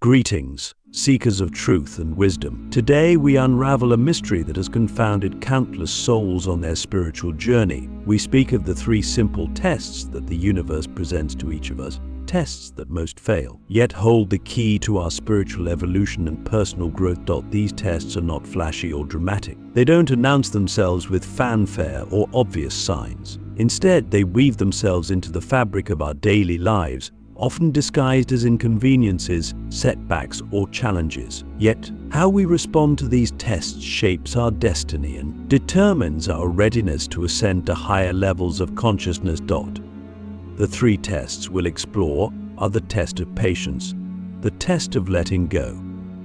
Greetings, seekers of truth and wisdom. Today we unravel a mystery that has confounded countless souls on their spiritual journey. We speak of the three simple tests that the universe presents to each of us, tests that most fail, yet hold the key to our spiritual evolution and personal growth. These tests are not flashy or dramatic. They don't announce themselves with fanfare or obvious signs. Instead, they weave themselves into the fabric of our daily lives, often disguised as inconveniences, setbacks, or challenges. Yet, how we respond to these tests shapes our destiny and determines our readiness to ascend to higher levels of consciousness. The three tests we'll explore are the test of patience, the test of letting go,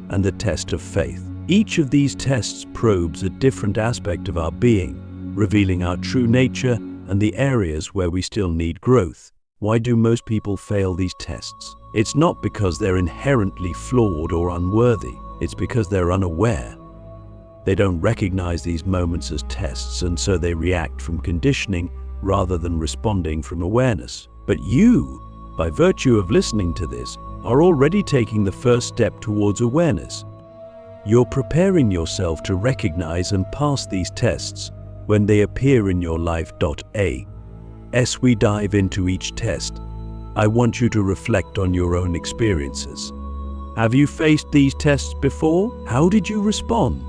and the test of faith. Each of these tests probes a different aspect of our being, revealing our true nature and the areas where we still need growth. Why do most people fail these tests? It's not because they're inherently flawed or unworthy. It's because they're unaware. They don't recognize these moments as tests, and so they react from conditioning rather than responding from awareness. But you, by virtue of listening to this, are already taking the first step towards awareness. You're preparing yourself to recognize and pass these tests when they appear in your life. As we dive into each test, I want you to reflect on your own experiences. Have you faced these tests before? How did you respond?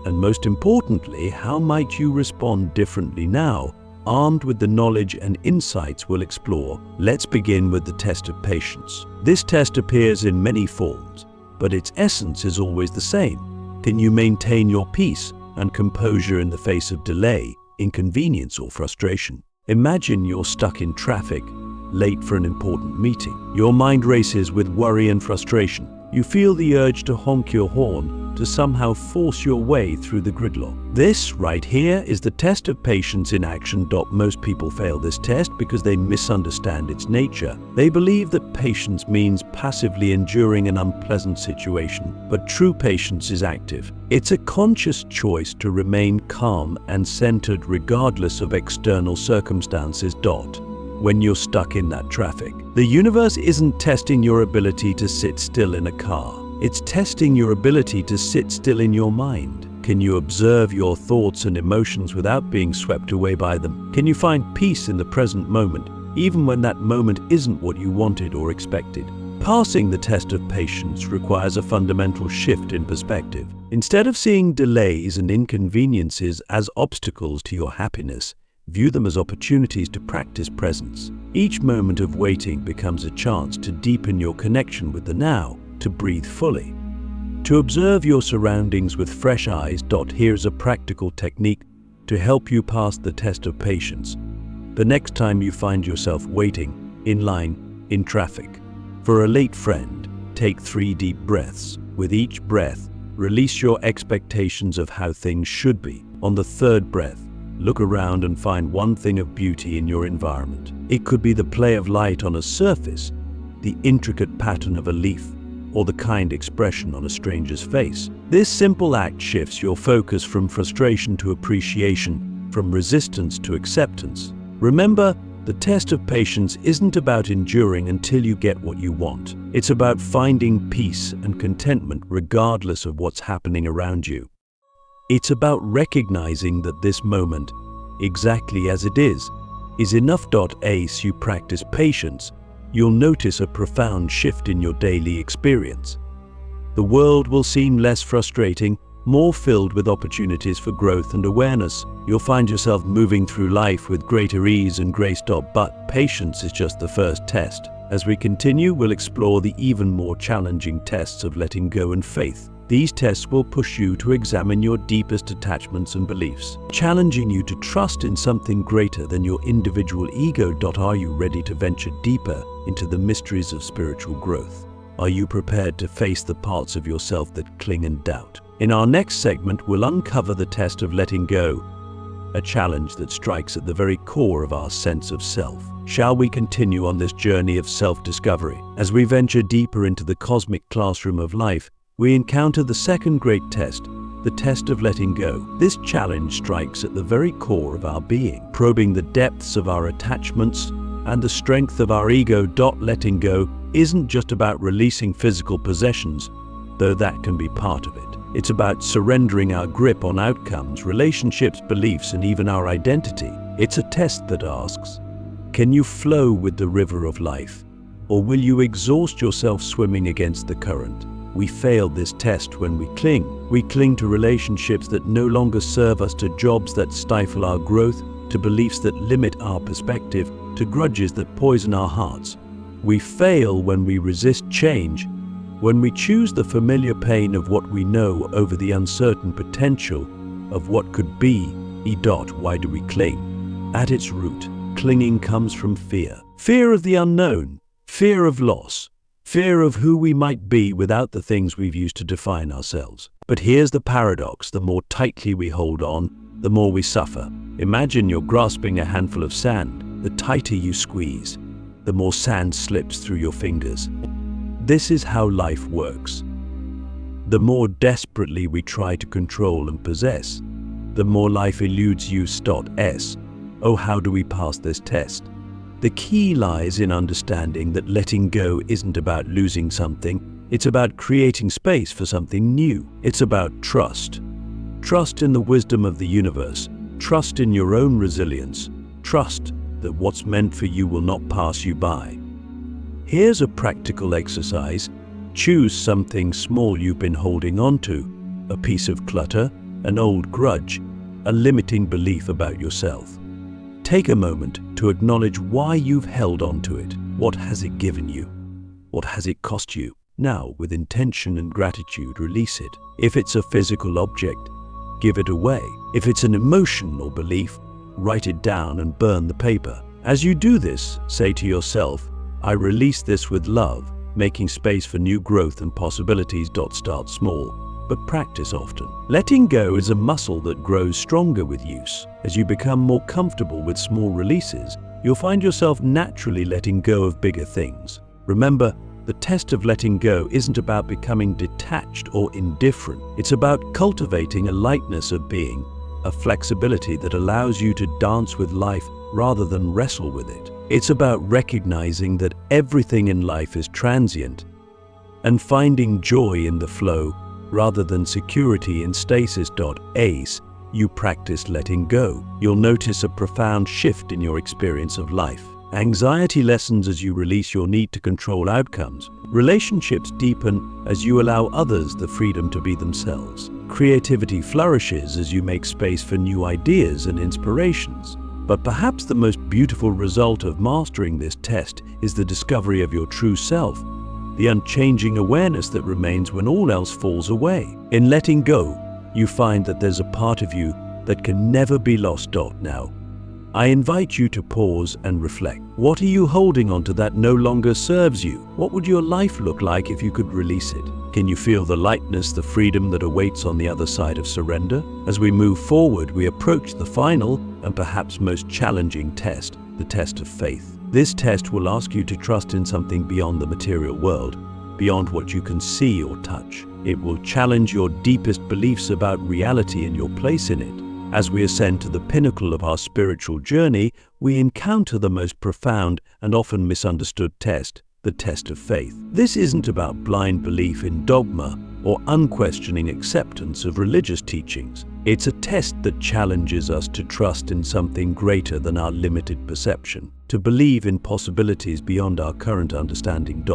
And most importantly, how might you respond differently now, armed with the knowledge and insights we'll explore? Let's begin with the test of patience. This test appears in many forms, but its essence is always the same. Can you maintain your peace and composure in the face of delay, inconvenience, or frustration? Imagine you're stuck in traffic, late for an important meeting. Your mind races with worry and frustration. You feel the urge to honk your horn to somehow force your way through the gridlock. This right here is the test of patience in action. Most people fail this test because they misunderstand its nature. They believe that patience means passively enduring an unpleasant situation, but true patience is active. It's a conscious choice to remain calm and centered regardless of external circumstances. When you're stuck in that traffic, the universe isn't testing your ability to sit still in a car. It's testing your ability to sit still in your mind. Can you observe your thoughts and emotions without being swept away by them? Can you find peace in the present moment, even when that moment isn't what you wanted or expected? Passing the test of patience requires a fundamental shift in perspective. Instead of seeing delays and inconveniences as obstacles to your happiness, view them as opportunities to practice presence. Each moment of waiting becomes a chance to deepen your connection with the now, to breathe fully, to observe your surroundings with fresh eyes. Here's a practical technique to help you pass the test of patience. The next time you find yourself waiting, in line, in traffic, for a late friend, take 3 deep breaths. With each breath, release your expectations of how things should be. On the third breath, look around and find one thing of beauty in your environment. It could be the play of light on a surface, the intricate pattern of a leaf, or the kind expression on a stranger's face. This simple act shifts your focus from frustration to appreciation, from resistance to acceptance. Remember, the test of patience isn't about enduring until you get what you want. It's about finding peace and contentment regardless of what's happening around you. It's about recognizing that this moment, exactly as it is enough. As you practice patience, you'll notice a profound shift in your daily experience. The world will seem less frustrating, more filled with opportunities for growth and awareness. You'll find yourself moving through life with greater ease and grace. But patience is just the first test. As we continue, we'll explore the even more challenging tests of letting go and faith. These tests will push you to examine your deepest attachments and beliefs, challenging you to trust in something greater than your individual ego. Are you ready to venture deeper into the mysteries of spiritual growth? Are you prepared to face the parts of yourself that cling and doubt? In our next segment, we'll uncover the test of letting go, a challenge that strikes at the very core of our sense of self. Shall we continue on this journey of self-discovery? As we venture deeper into the cosmic classroom of life, we encounter the second great test, the test of letting go. This challenge strikes at the very core of our being, probing the depths of our attachments and the strength of our ego. Letting go isn't just about releasing physical possessions, though that can be part of it. It's about surrendering our grip on outcomes, relationships, beliefs, and even our identity. It's a test that asks, can you flow with the river of life, or will you exhaust yourself swimming against the current? We fail this test when we cling. We cling to relationships that no longer serve us, to jobs that stifle our growth, to beliefs that limit our perspective, to grudges that poison our hearts. We fail when we resist change, when we choose the familiar pain of what we know over the uncertain potential of what could be. Why do we cling? At its root, clinging comes from fear. Fear of the unknown, fear of loss, fear of who we might be without the things we've used to define ourselves. But here's the paradox: the more tightly we hold on, the more we suffer. Imagine you're grasping a handful of sand. The tighter you squeeze, the more sand slips through your fingers. This is how life works. The more desperately we try to control and possess, the more life eludes use. Oh, how do we pass this test? The key lies in understanding that letting go isn't about losing something, it's about creating space for something new. It's about trust. Trust in the wisdom of the universe, trust in your own resilience, trust that what's meant for you will not pass you by. Here's a practical exercise. Choose something small you've been holding on to, a piece of clutter, an old grudge, a limiting belief about yourself. Take a moment to acknowledge why you've held on to it. What has it given you? What has it cost you? Now, with intention and gratitude, release it. If it's a physical object, give it away. If it's an emotion or belief, write it down and burn the paper. As you do this, say to yourself, I release this with love, making space for new growth and possibilities. Start small, but practice often. Letting go is a muscle that grows stronger with use. As you become more comfortable with small releases, you'll find yourself naturally letting go of bigger things. Remember, the test of letting go isn't about becoming detached or indifferent. It's about cultivating a lightness of being, a flexibility that allows you to dance with life rather than wrestle with it. It's about recognizing that everything in life is transient and finding joy in the flow rather than security in stasis. As you practice letting go, you'll notice a profound shift in your experience of life. Anxiety lessens as you release your need to control outcomes. Relationships deepen as you allow others the freedom to be themselves. Creativity flourishes as you make space for new ideas and inspirations. But perhaps the most beautiful result of mastering this test is the discovery of your true self, the unchanging awareness that remains when all else falls away. In letting go, you find that there's a part of you that can never be lost. Now, I invite you to pause and reflect. What are you holding on to that no longer serves you? What would your life look like if you could release it? Can you feel the lightness, the freedom that awaits on the other side of surrender? As we move forward, we approach the final and perhaps most challenging test, the test of faith. This test will ask you to trust in something beyond the material world, beyond what you can see or touch. It will challenge your deepest beliefs about reality and your place in it. As we ascend to the pinnacle of our spiritual journey, we encounter the most profound and often misunderstood test, the test of faith. This isn't about blind belief in dogma or unquestioning acceptance of religious teachings. It's a test that challenges us to trust in something greater than our limited perception, to believe in possibilities beyond our current understanding.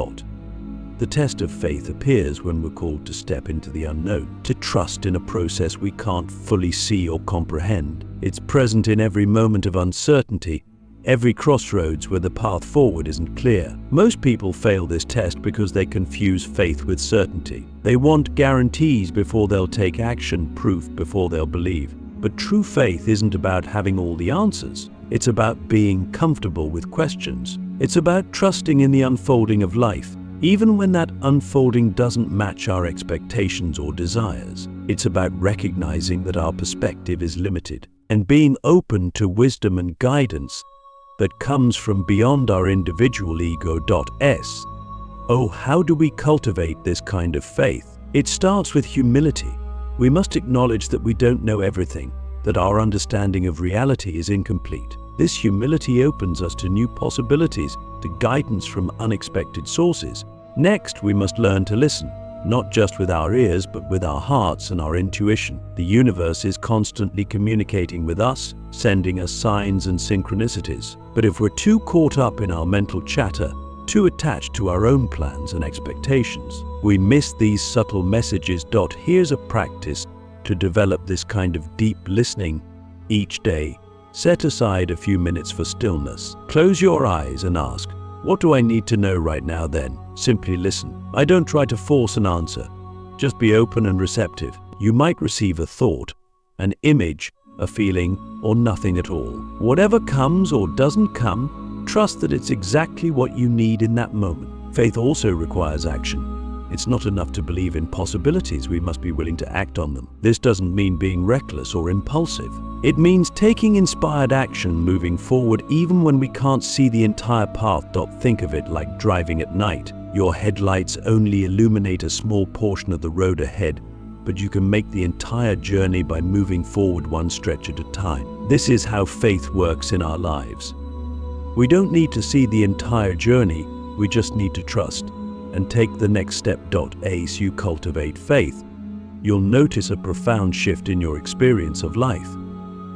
The test of faith appears when we're called to step into the unknown, to trust in a process we can't fully see or comprehend. It's present in every moment of uncertainty, every crossroads where the path forward isn't clear. Most people fail this test because they confuse faith with certainty. They want guarantees before they'll take action, proof before they'll believe. But true faith isn't about having all the answers. It's about being comfortable with questions. It's about trusting in the unfolding of life, even when that unfolding doesn't match our expectations or desires. It's about recognizing that our perspective is limited and being open to wisdom and guidance that comes from beyond our individual ego. Oh, how do we cultivate this kind of faith? It starts with humility. We must acknowledge that we don't know everything, that our understanding of reality is incomplete. This humility opens us to new possibilities, to guidance from unexpected sources. Next, we must learn to listen, not just with our ears, but with our hearts and our intuition. The universe is constantly communicating with us, sending us signs and synchronicities. But if we're too caught up in our mental chatter, too attached to our own plans and expectations, we miss these subtle messages. Here's a practice to develop this kind of deep listening each day. Set aside a few minutes for stillness. Close your eyes and ask, what do I need to know right now? Then simply listen. I don't try to force an answer. Just be open and receptive. You might receive a thought, an image, a feeling, or nothing at all. Whatever comes or doesn't come, trust that it's exactly what you need in that moment. Faith also requires action. It's not enough to believe in possibilities, we must be willing to act on them. This doesn't mean being reckless or impulsive. It means taking inspired action, moving forward even when we can't see the entire path. Think of it like driving at night. Your headlights only illuminate a small portion of the road ahead, but you can make the entire journey by moving forward one stretch at a time. This is how faith works in our lives. We don't need to see the entire journey, we just need to trust and take the next step. As you cultivate faith, you'll notice a profound shift in your experience of life.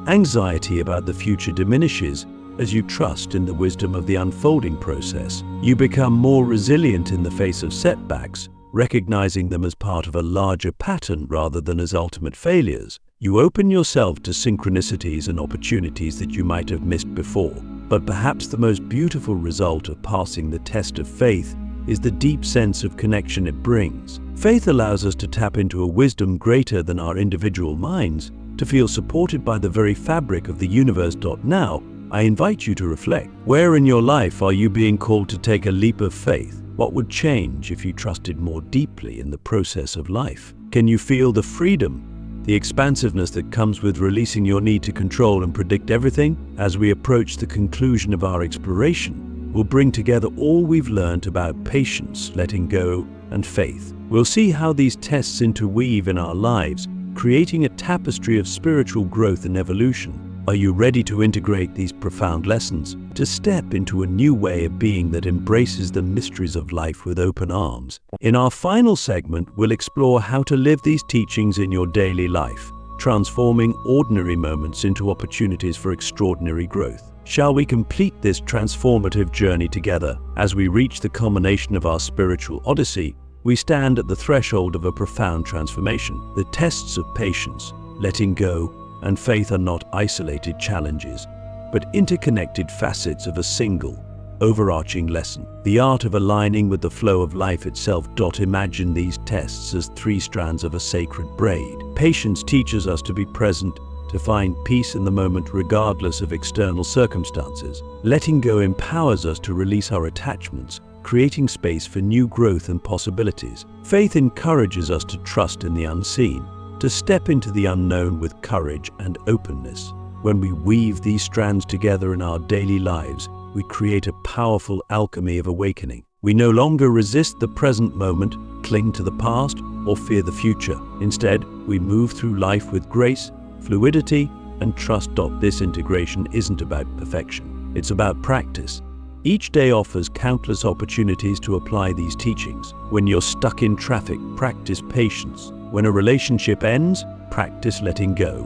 Anxiety about the future diminishes as you trust in the wisdom of the unfolding process. You become more resilient in the face of setbacks, recognizing them as part of a larger pattern rather than as ultimate failures. You open yourself to synchronicities and opportunities that you might have missed before. But perhaps the most beautiful result of passing the test of faith is the deep sense of connection it brings. Faith allows us to tap into a wisdom greater than our individual minds, to feel supported by the very fabric of the universe. Now, I invite you to reflect. Where in your life are you being called to take a leap of faith? What would change if you trusted more deeply in the process of life? Can you feel the freedom, the expansiveness that comes with releasing your need to control and predict everything? As we approach the conclusion of our exploration, we'll bring together all we've learned about patience, letting go, and faith. We'll see how these tests interweave in our lives, creating a tapestry of spiritual growth and evolution. Are you ready to integrate these profound lessons, to step into a new way of being that embraces the mysteries of life with open arms? In our final segment, we'll explore how to live these teachings in your daily life, transforming ordinary moments into opportunities for extraordinary growth. Shall we complete this transformative journey together? As we reach the culmination of our spiritual odyssey, we stand at the threshold of a profound transformation. The tests of patience, letting go, and faith are not isolated challenges, but interconnected facets of a single, overarching lesson. The art of aligning with the flow of life itself. Imagine these tests as three strands of a sacred braid. Patience teaches us to be present, to find peace in the moment regardless of external circumstances. Letting go empowers us to release our attachments, creating space for new growth and possibilities. Faith encourages us to trust in the unseen, to step into the unknown with courage and openness. When we weave these strands together in our daily lives, we create a powerful alchemy of awakening. We no longer resist the present moment, cling to the past, or fear the future. Instead, we move through life with grace, fluidity, and trust. This integration isn't about perfection. It's about practice. Each day offers countless opportunities to apply these teachings. When you're stuck in traffic, practice patience. When a relationship ends, practice letting go.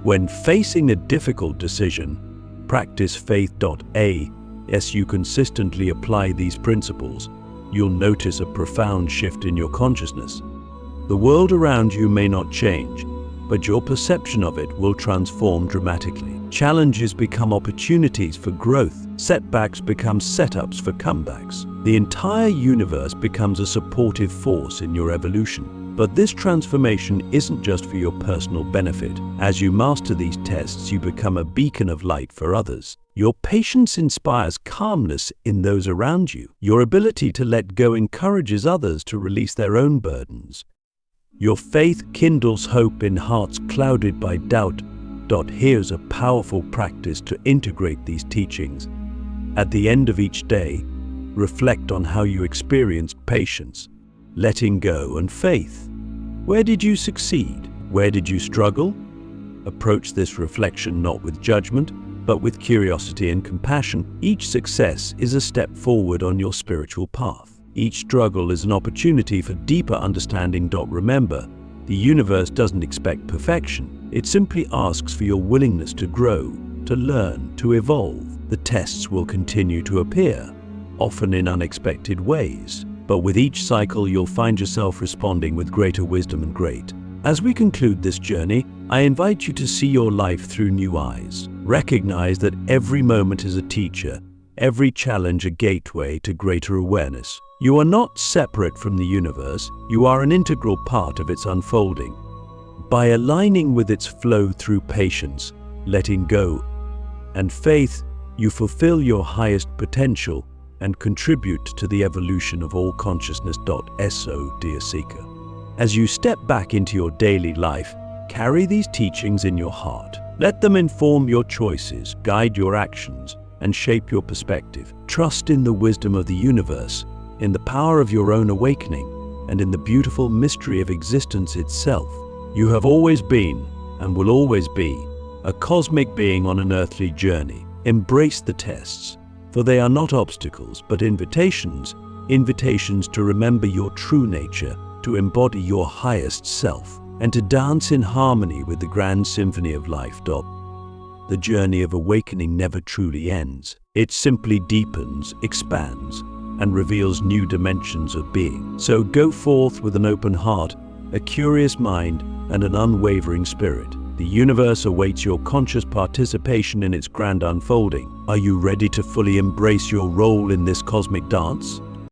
When facing a difficult decision, practice faith. As you consistently apply these principles, you'll notice a profound shift in your consciousness. The world around you may not change, but your perception of it will transform dramatically. Challenges become opportunities for growth. Setbacks become setups for comebacks. The entire universe becomes a supportive force in your evolution. But this transformation isn't just for your personal benefit. As you master these tests, you become a beacon of light for others. Your patience inspires calmness in those around you. Your ability to let go encourages others to release their own burdens. Your faith kindles hope in hearts clouded by doubt. Here's a powerful practice to integrate these teachings. At the end of each day, reflect on how you experienced patience, letting go, and faith. Where did you succeed? Where did you struggle? Approach this reflection not with judgment, But with curiosity and compassion, each success is a step forward on your spiritual path. Each struggle is an opportunity for deeper understanding. Remember, the universe doesn't expect perfection. It simply asks for your willingness to grow, to learn, to evolve. The tests will continue to appear, often in unexpected ways. But with each cycle, you'll find yourself responding with greater wisdom and grace. As we conclude this journey, I invite you to see your life through new eyes. Recognize that every moment is a teacher, every challenge a gateway to greater awareness. You are not separate from the universe, you are an integral part of its unfolding. By aligning with its flow through patience, letting go, and faith, you fulfill your highest potential and contribute to the evolution of all consciousness. So, dear seeker, as you step back into your daily life, carry these teachings in your heart. Let them inform your choices, guide your actions, and shape your perspective. Trust in the wisdom of the universe, in the power of your own awakening, and in the beautiful mystery of existence itself. You have always been, and will always be, a cosmic being on an earthly journey. Embrace the tests, for they are not obstacles, but invitations to remember your true nature, to embody your highest self, and to dance in harmony with the grand symphony of life. The journey of awakening never truly ends. It simply deepens, expands, and reveals new dimensions of being. So go forth with an open heart, a curious mind, and an unwavering spirit. The universe awaits your conscious participation in its grand unfolding. Are you ready to fully embrace your role in this cosmic dance?